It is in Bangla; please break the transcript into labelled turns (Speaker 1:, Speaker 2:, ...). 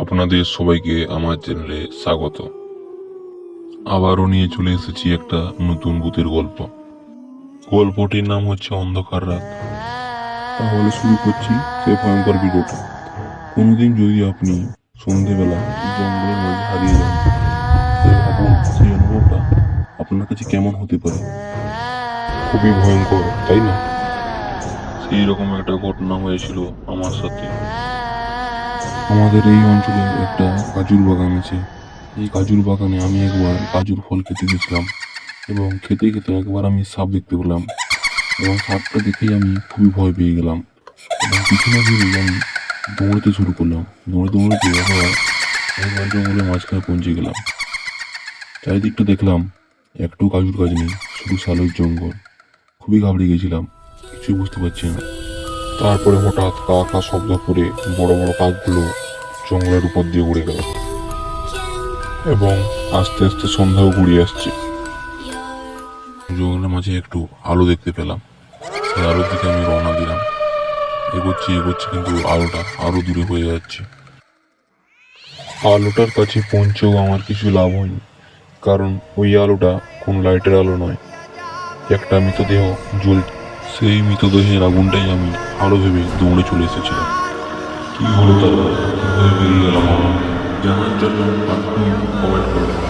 Speaker 1: আপনাদের সবাইকে আমার চ্যানেলে স্বাগত। আবারও নিয়ে চলে এসেছি একটা নতুন ভূতের গল্প। গল্পটির নাম হচ্ছে অন্ধকার রাত। তাহলে শুরু করছি সেই ভয়ঙ্কর ভিডিওটা। কোনোদিন যদি আপনি সন্ধেবেলা জঙ্গলের মাঝে হারিয়ে যান, তবে ভাবুন সেই অনুভবটা আপনার কাছে কেমন হতে পারে। খুবই ভয়ঙ্কর, তাই না? সেই রকম একটা ঘটনা হয়েছিল আমার সাথে। আমাদের এই অঞ্চলে একটা কাজুর বাগান আছে। এই কাজুর বাগানে আমি একবার কাজুর ফল খেতে গেছিলাম এবং খেতে খেতে একবার আমি সাপ দেখতে পেলাম এবং সাপটা দেখেই আমি খুবই ভয় পেয়ে গেলাম এবং কিছু না ভেবেই আমি দৌড়তে শুরু করলাম। দৌড়তে একবার জঙ্গলের মাঝখানে পৌঁছে গেলাম। চারিদিকটা দেখলাম, একটু কাজুর গাছ নেই, শুধু শালের জঙ্গল। খুবই ঘাবড়ে গেছিলাম, কিছু বুঝতে পারছি না। তারপরে হঠাৎ কা কা শব্দ করে বড় বড় কাকগুলো জঙ্গলের উপর দিয়ে উড়ে গেল এবং আস্তে আস্তে সন্ধ্যাও ঘুরিয়ে আসছে। জঙ্গলের মাঝে একটু আলো দেখতে পেলাম, সেই আলোর দিকে আমি রওনা দিলাম। এগোচ্ছি কিন্তু আলোটা আরো দূরে হয়ে যাচ্ছে। আলোটার কাছে পৌঁছেও আমার কিছু লাভ হয়নি, কারণ ওই আলোটা কোন লাইটের আলো নয়, একটা মৃতদেহ জ্বলছে। সেই মৃতদেহের আগুনটাই আমি আলো ভেবে দৌড়ে চলে এসেছিলাম। কি হলো তারপর, কিভাবে বেরিয়ে গেলাম আমরা, জানার জন্য কমেন্ট করুন।